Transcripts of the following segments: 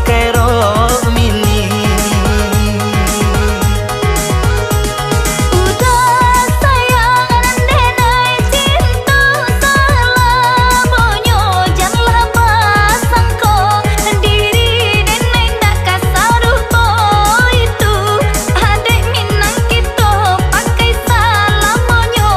pakai rok mini. Udah sayang nenai cinta selamanya, janganlah pasangko diri nenai ndak kasar rupa itu. Adek minang kita pakai selamanya.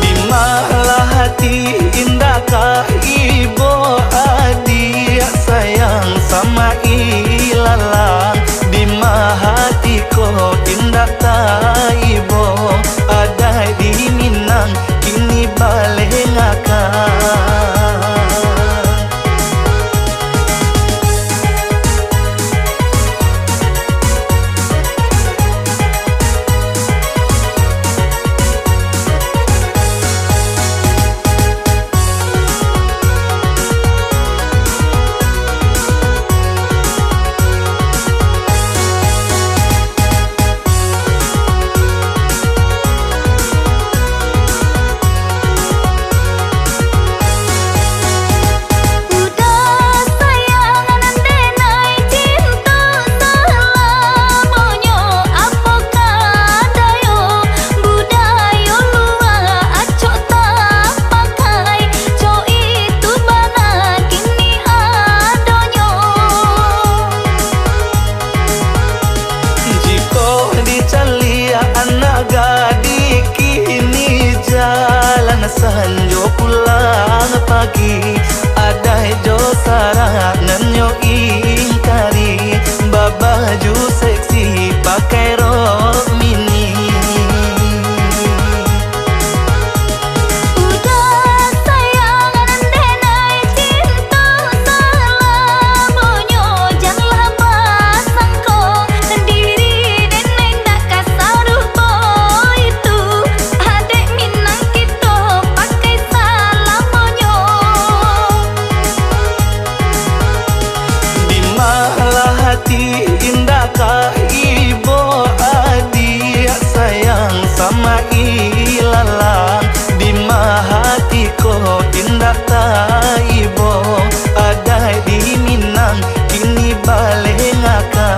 Di malah hati indahkah ibu adik sayang sama ilalang. Di malah hati ko indah tak ibu ada di Minang kini balik ngakak. Udah sayang nenai cinta selamanya, apakah dayo budaya luar acok tak pakai, co itu bana kini adanya. Jika dicalia anak gadis kini jalan sanjo pulang pagi, ada jo sarangan yo ingkari babaju seksi pakai rok mini. Udah sayang nenai cinta selamanya, janganlah pasangko diri nenai ndak kasar rupa itu. Adek minang kita pakai selamanya. Di malah hati indahkah ibu adik sayang sama ilalang. Di malah hati ko indah tak ibu ada di Minang kini balik ngakak.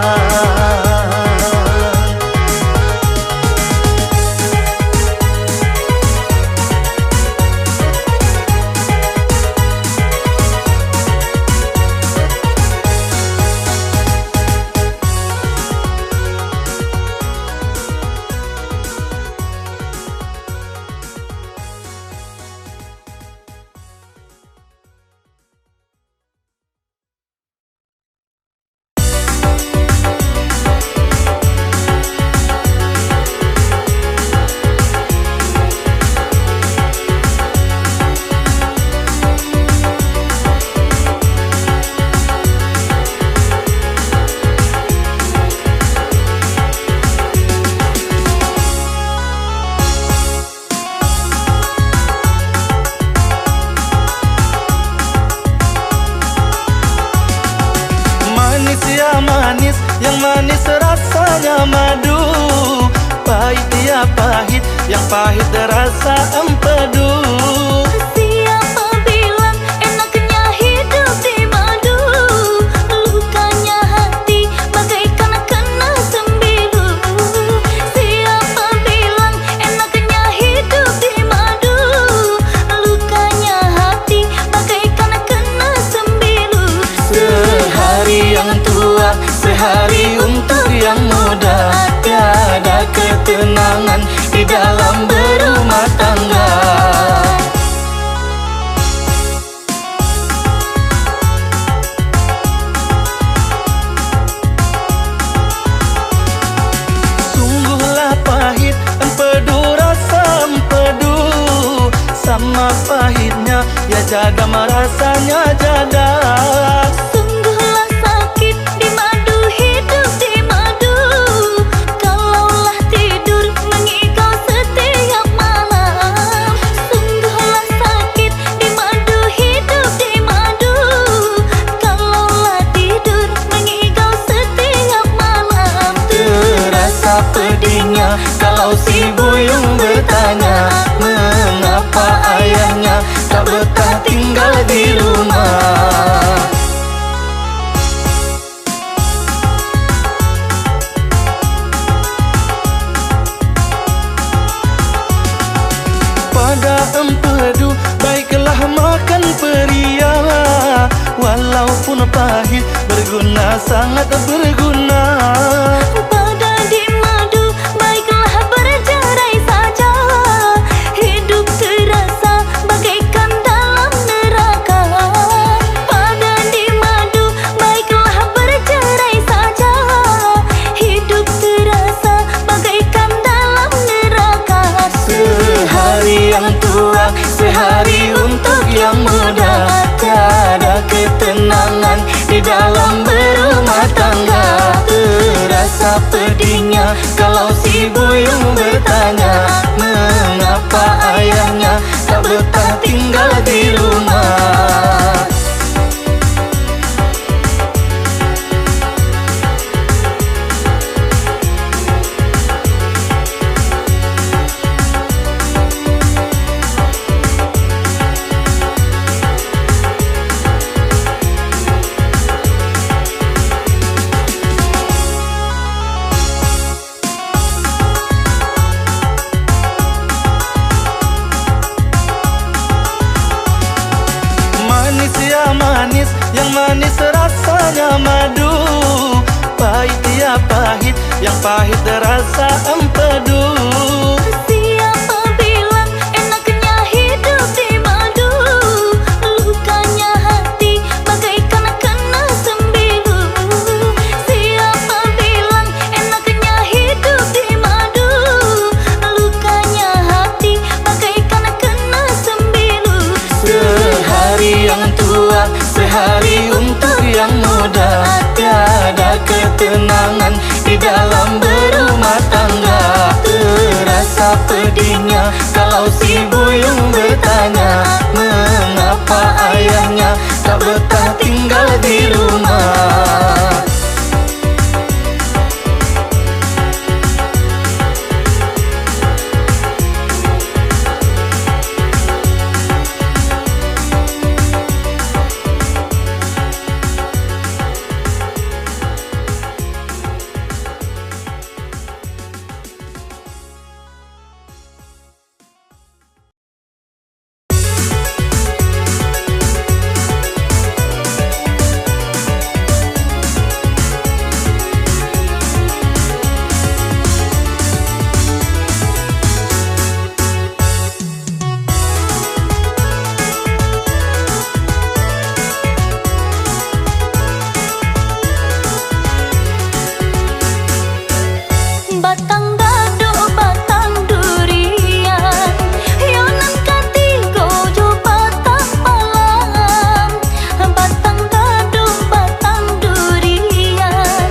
Manis ya manis, yang manis rasanya madu. Pahit ya pahit, yang pahit rasa empedu. Siapa bilang enaknya hidup di madu? Lukanya hati bagaikan kena sembilu. Siapa bilang enaknya hidup di madu? Lukanya hati bagaikan kena sembilu. Sehari yang tua, sehari untuk yang muda. Tiada ketenangan di dalam berumah tangga. Sungguhlah pahit empedu rasa empedu. Sama pahitnya ya jaga rasanya jaga. Sungguhlah sakit di madu, hidup di madu. Kalaulah tidur mengigau setiap malam. Sungguhlah sakit di madu, hidup di madu. Kalaulah tidur mengigau setiap malam. Terasa pedihnya kalau si buyung bertanya, mengapa ayahnya tak betah tinggal di rumah. walaupun pahit, berguna, sangat berguna. Pada di madu, baiklah bercerai saja. Hidup terasa bagaikan dalam neraka. Pada di madu, baiklah bercerai saja. Hidup terasa bagaikan dalam neraka. Sehari yang tua, sehari untuk yang muda. Tiada ketenangan di dalam berumah tangga. Terasa pedihnya kalau si buyung bertanya, mengapa ayahnya tak betah tinggal di rumah. Manis, yang manis rasanya madu. Pahit ya pahit, yang pahit rasa empedu. Siapa bilang enaknya hidup di madu? Lukanya hati bagaikan kena sembilu. Siapa bilang enaknya hidup di madu? Lukanya hati bagaikan kena sembilu. Sehari yang tua, sehari untuk yang muda. Tiada ketenangan di dalam berumah tangga. Terasa pedihnya kalau si buyung bertanya, mengapa ayahnya tak betah tinggal di rumah. Batang dadu, batang durian, yonan kati gojo batang palang. Batang dadu, batang durian,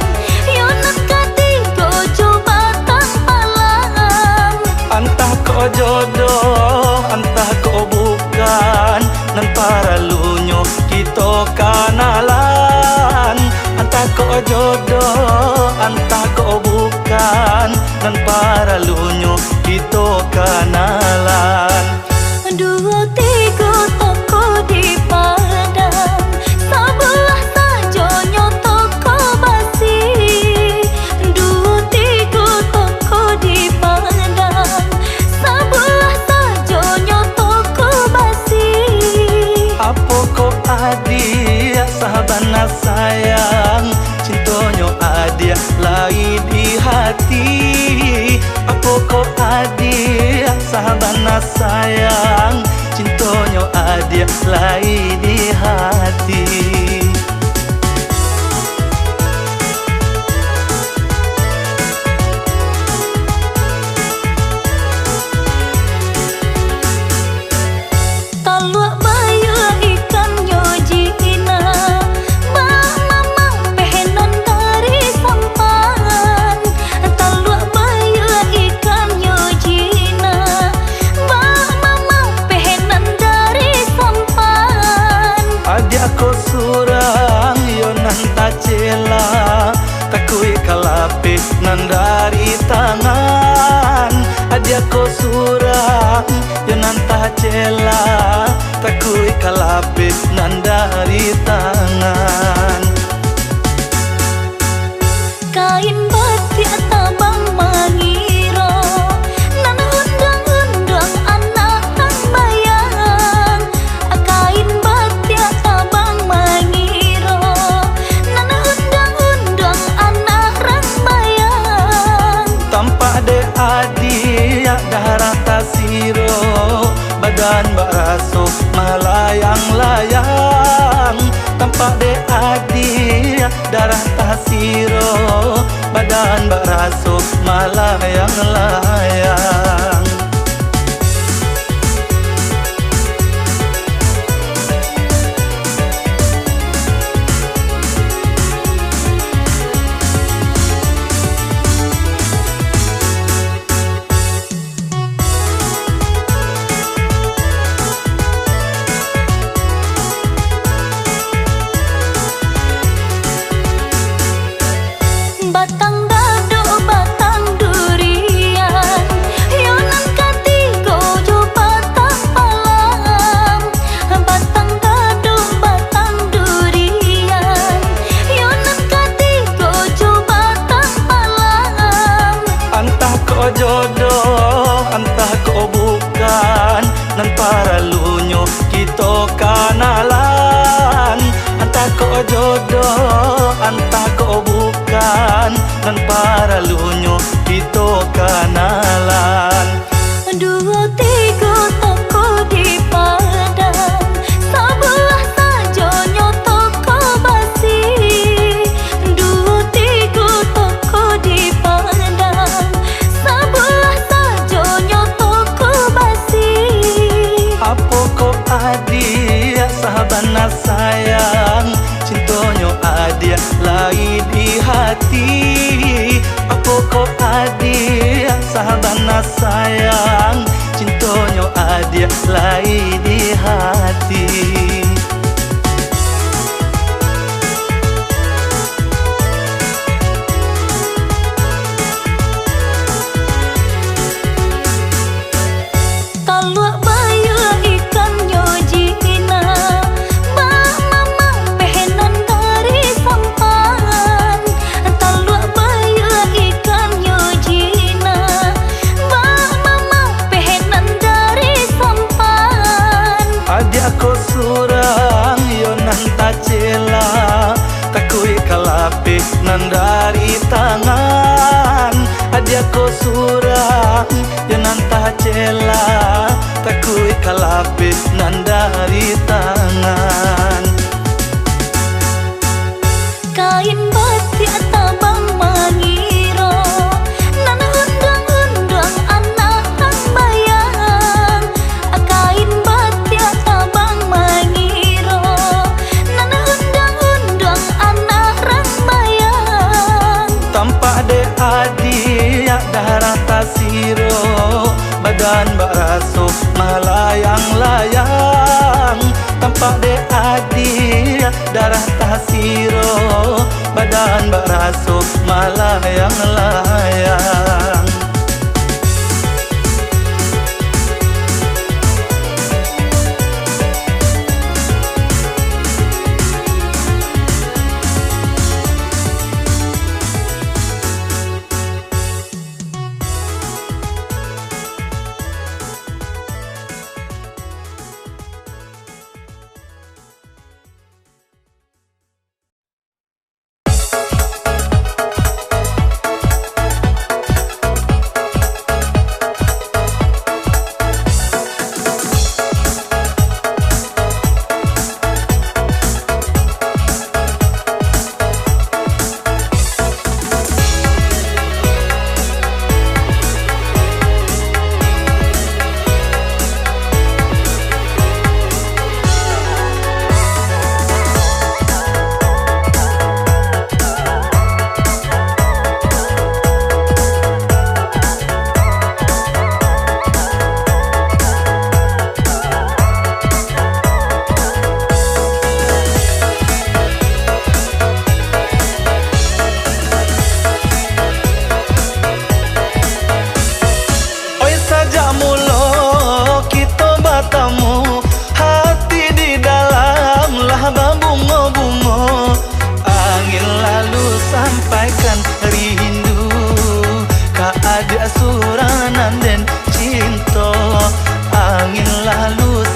yonan kati gojo batang palang. Entah kau jodoh, entah kau bukan, nan paralunyo kita kanalan. Entah kau jodoh, entah kau bukan, nan paralunyo kita kanalan. Dua tiga toko di Padang, sebelah sajonyo toko basi. Dua tiga toko di Padang, sebelah sajonyo toko basi. Apa kau adia sahabana sayang, cintonyo adia lai di hati. Apa kau adia sahabana sayang, cintonyo adia lai di hati. Talua bayu ikan nyojina, bah mamang pehenan dari sampan. Talua bayu ikan nyojina, bah mamang pehenan dari sampan. de adi darah tasiro badan bak rasuk malayang-layang. Batang dado, batang durian, yonan katigo jo batang palang. Batang dado, batang durian, yonan katigo jo batang palang. Entah kau jodoh, entah kau bukan, nan para lunyo kita kanalan. Entah kau jodoh, entah kau bukan, nan para lunyo kita kanalan. Dua tiga toko di Padang, sebelah saja toko basi. Dua tiga toko di Padang, sebelah saja toko basi. Apa kau adik sahabat sayang, cintonyo adik lai di hati. Apa kau adik sahabat sayang, cintonyo adik lai di hati. Talua bayu ikan nyojina, mama pehenan dari sampan. Talua bayu ikan nyojina, mama pehenan dari sampan. Adik aku surang yo nan tacela, takui kalape nan dari tangan. Adik aku surang yo nan tacela, takui kalape nan dari tangan. Kain batik tabang mangiro, nan undang-undang anak hang bayang. Kain batik tabang mangiro, nan undang-undang anak rang bayang. Tampak de adik darah tasiro badan bak rasuk malayang-layang. Tampak de adik darah tasiro badan bak rasuk malayang-layang.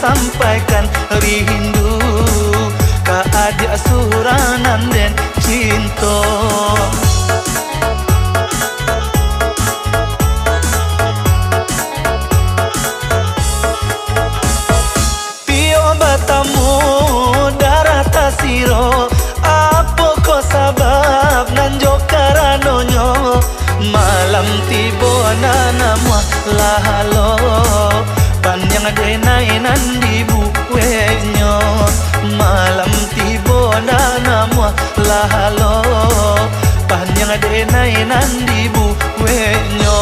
sampaikan rindu ka adik suranan den cinta. Pio batamu darah tasiro na namwa lahalo Panyang denay nandi buwenyo Malam tibo na namwa lahalo Panyang denay nandi buwenyo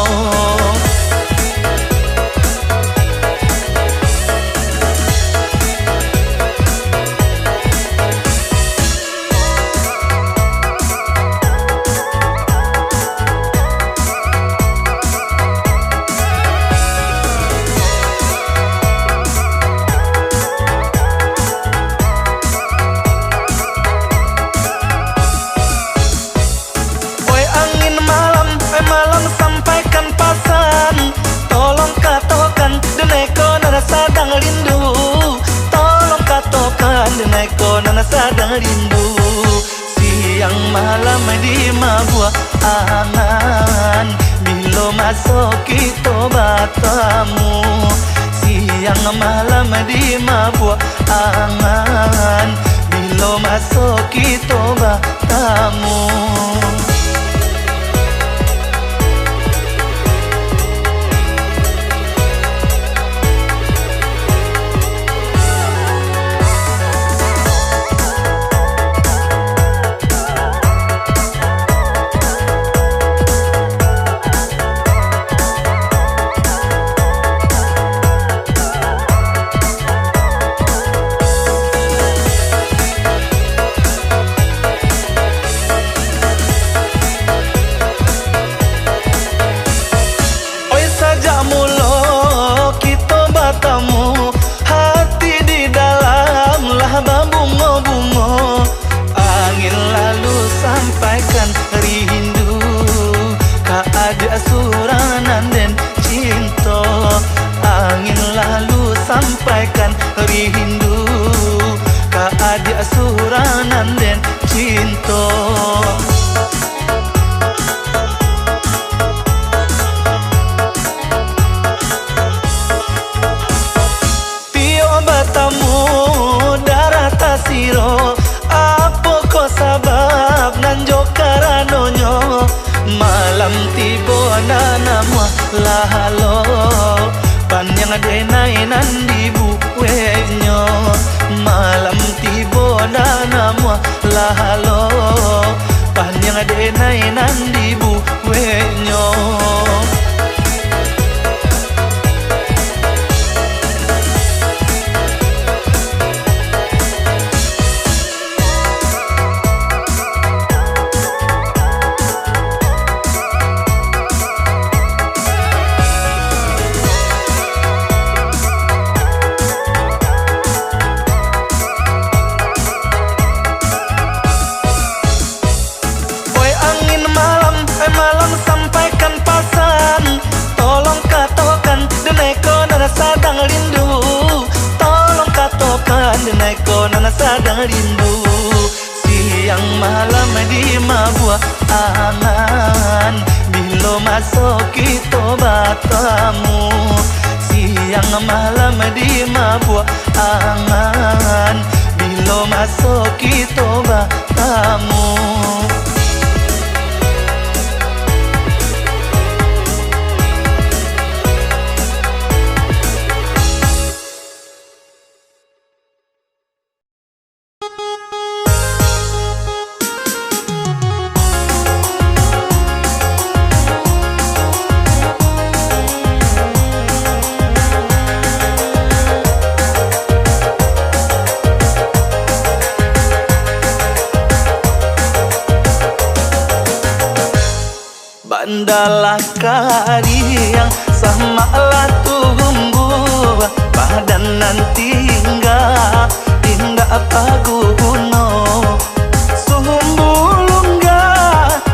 Malam sampaikan pesan Tolong katakan deneko nana sadang rindu Tolong katakan deneko nana sadang rindu Siang malam di mabuah angan Bilo masuk kita batamu Siang malam di mabuah angan Bilo masuk kita batamu Hati di dalam lah bungo-bungo Angin lalu sampaikan rindu Keada suranan dan cinta Angin lalu sampaikan rindu Keada suranan dan cinta Siro apa ko sabab nanjo karanonyo malam tibo na namwa lahalo panyang denay nandi buwenyo malam tibo na namwa lahalo panyang denay nandi buwenyo Malam sampaikan pesan Tolong katakan deneko nana sadang rindu Tolong katakan deneko nana sadang rindu Siang malam di mabuah angan Bilo masuk kita batamu Siang malam di mabuah angan Bilo masuk kita batamu Bandalah kariang sama tumbuh badan nanti indah paguno sumbulungga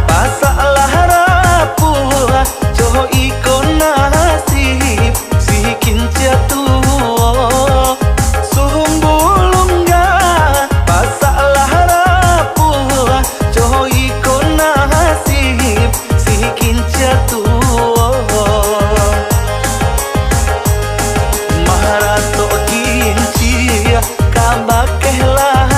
pasalah rapuh coho ikon nasib sikin jatuh sumbulungga pasalah rapuh coho ikon nasib sikin jatuh marato kinci kabakeh lah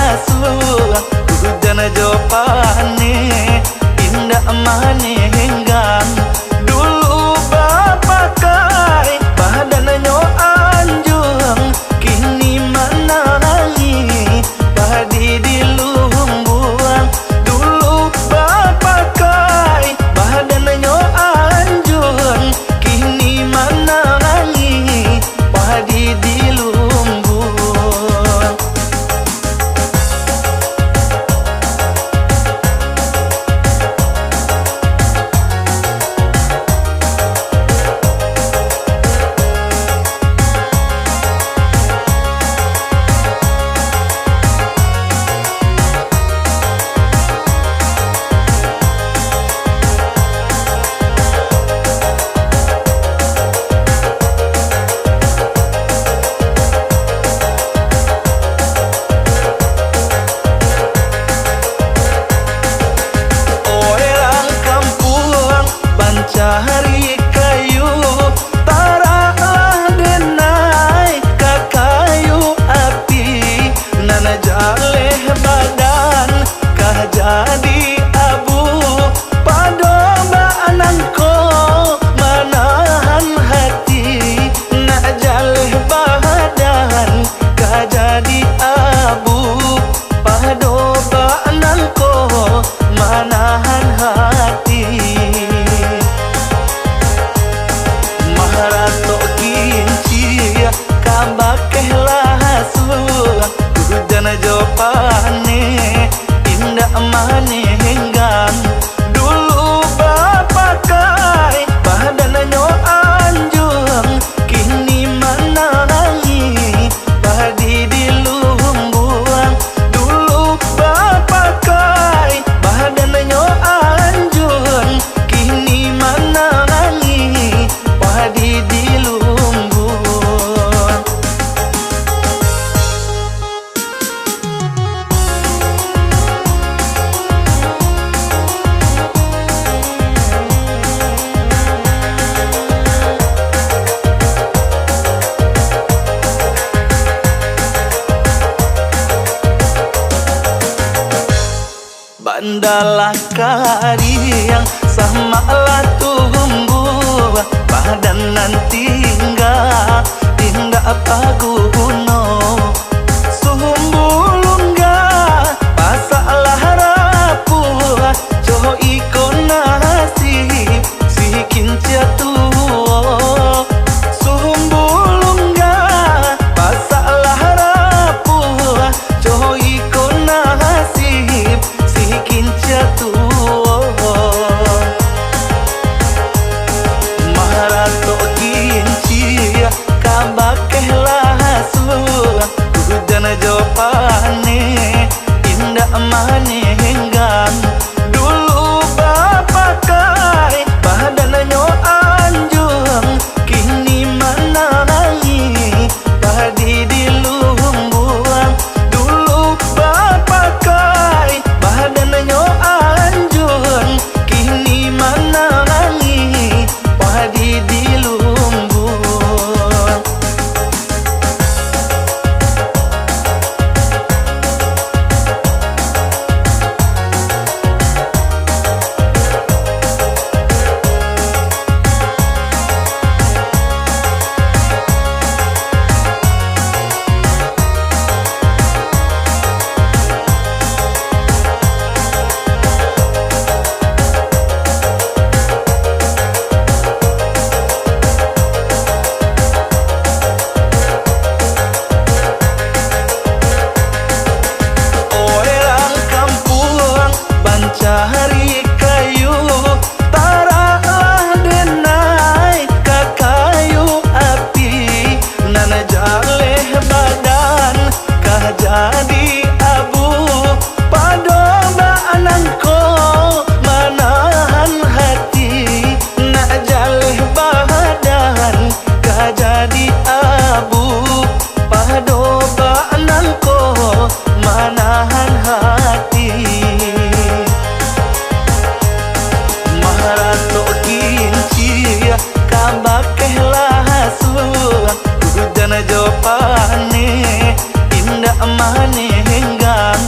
Bandalah kariang sama lah tumbuh badan nanti tinggal paguno sumbulungga pasalah rapuh coho ikon nasib si kinca tuo sumbulungga pasalah rapuh coho ikon nasib si kinca tuo maharato kinci kabakeh lasu hujan jopane indah manenggang dulu bapak kai badannya anjung kini manangi padi di lumbuang dulu bapak kai badannya anjung kini manangi padi di lumbuang. Cari kayu taralah denai ka kayu api nana jaleh badan kah jadi abu padoba anangko manahan hati nak jaleh badan kah jadi abu padoba anangko manahan hati. Maharato kinci kabakeh lasu hujan jopane indah manenggang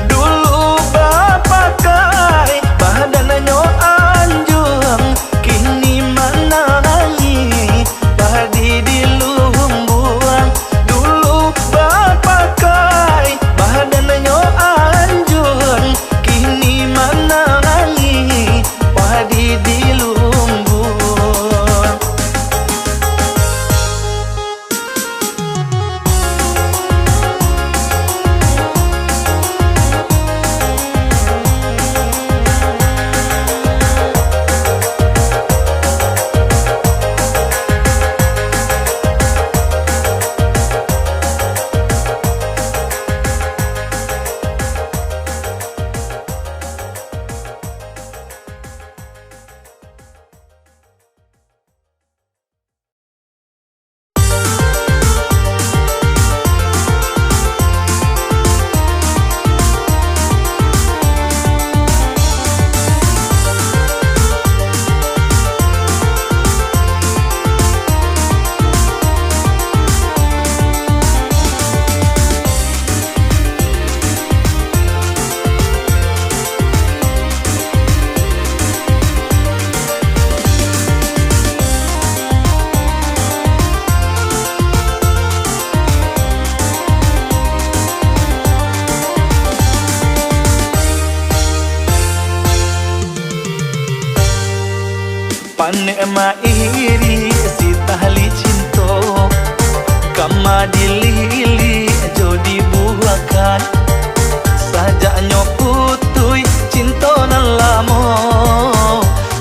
dulu bapak kai badannya anjung kini manangi padi di lumbuang dulu bapak kai badannya anjung kini manangi padi di lumbuang. Panek mairi si tahli cinto kama dilili jodi buakan sajaknya putui cinto nan lamo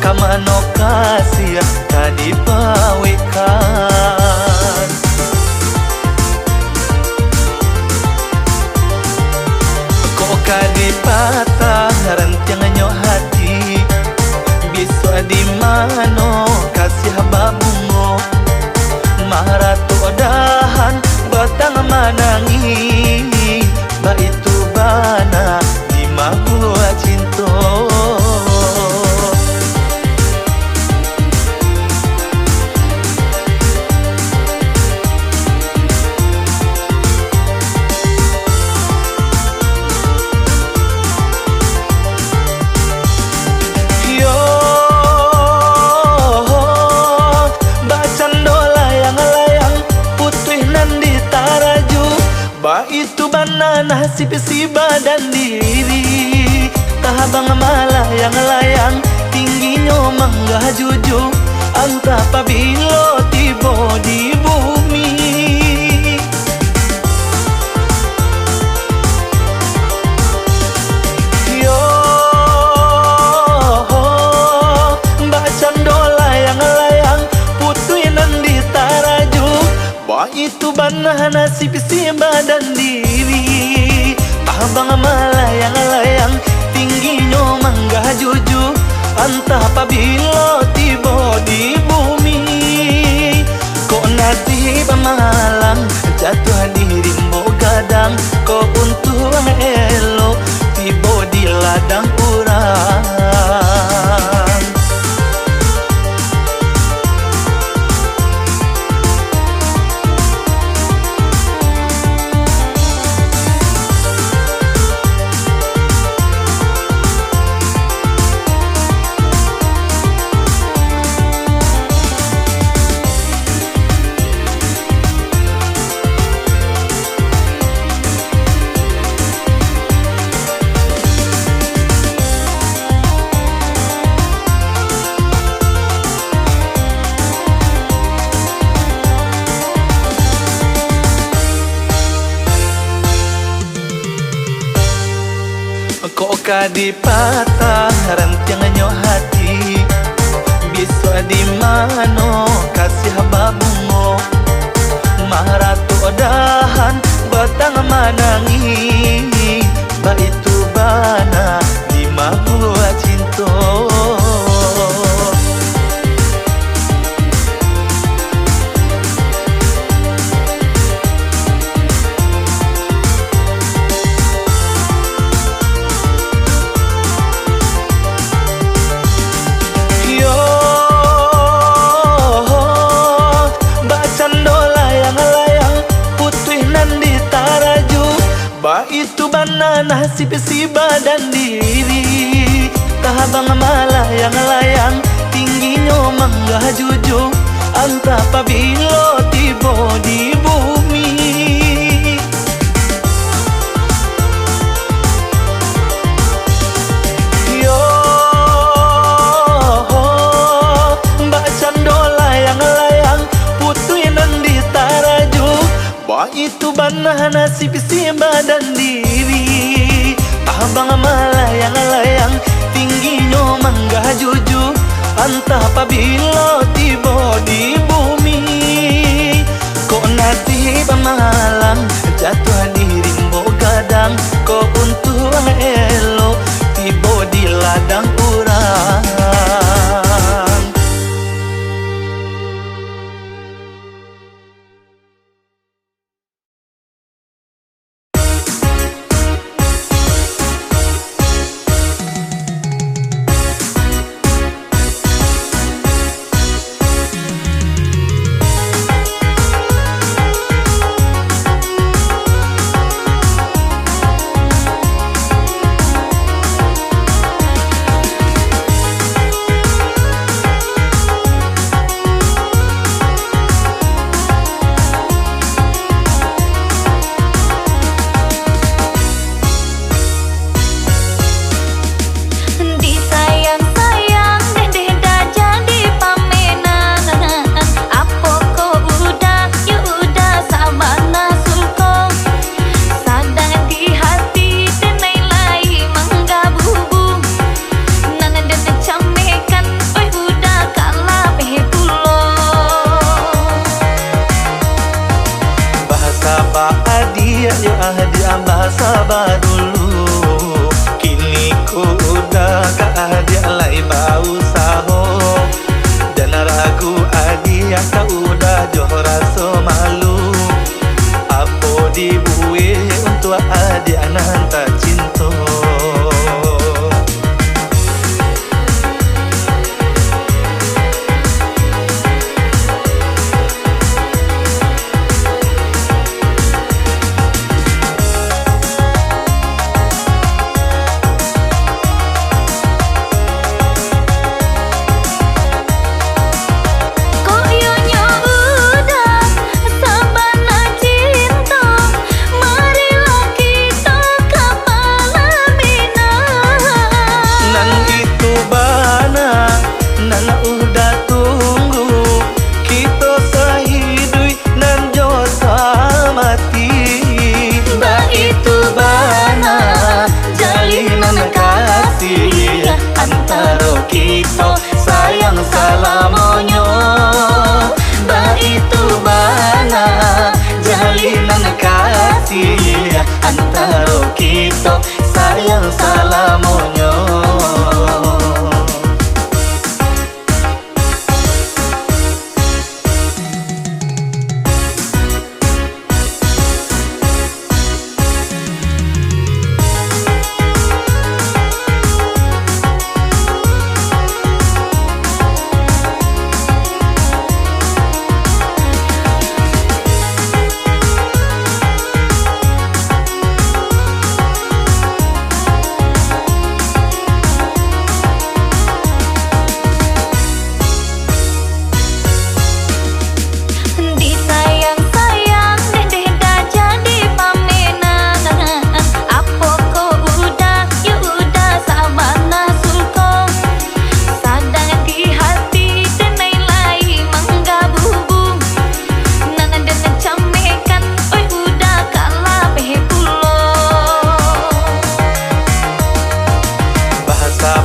kama no kasih tadi pawikan kok kadipatah rantiangannya hati bisa di mano kasih babungo maharato dahan batang manangi ba itu bana di magua cinto nasib si badan diri. Tahabang malayang-layang tingginya mangga juju, antah pabilo tiba di bumi. Yo mbak cando layang-layang putuinan di taraju, bah itu banah nasib si badan diri. Tahabang malayang-layang tingginya mangga juju, antah pabilo tiba di bumi. Kok nasib malang jatuh diri mau gadang, kok untung elo tiba di ladang urang. Kok kadi patah rantiangannya hati, bisa di mano kasih babungo, maratu dahan batang manangi, ba itu bana di mahua cinta. Bah itu bana nasib si badan diri. Tahabang malayang-layang tingginya mangga juju, antah pabilo tiba di bumi. Yo mbak cando layang-layang putuinan di taraju, bah itu banah nasib si badan diri. Tahabang malayang-layang tingginya mangga juju, antah pabilo tiba di bumi. Kok nasib malang jatuh diri mau gadang, kok untung elo tiba di ladang urang. Bahasa dulu kini ku udah gak ada lagi bau saho, dan ragu adia kau udah joh rasa malu. Apa dibuih untuk adia nanta cinta.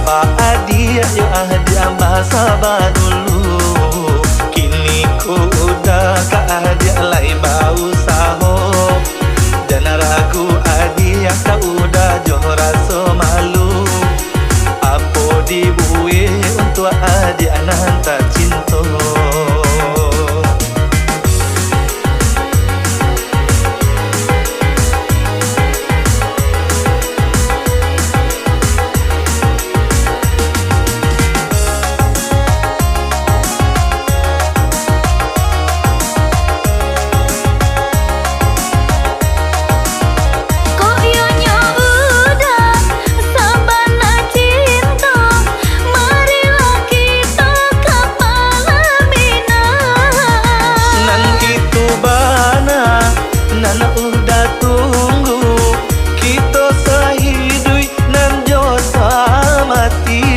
Abah adik yo adi ambah sabar dulu. Kini ku udah ke adik lai bau saho. Jangan ragu adik tak udah joh rasa malu. Apa dibuih untuk adik anak tak cinta. Nana udah tunggu kita sahidui nan jo mati.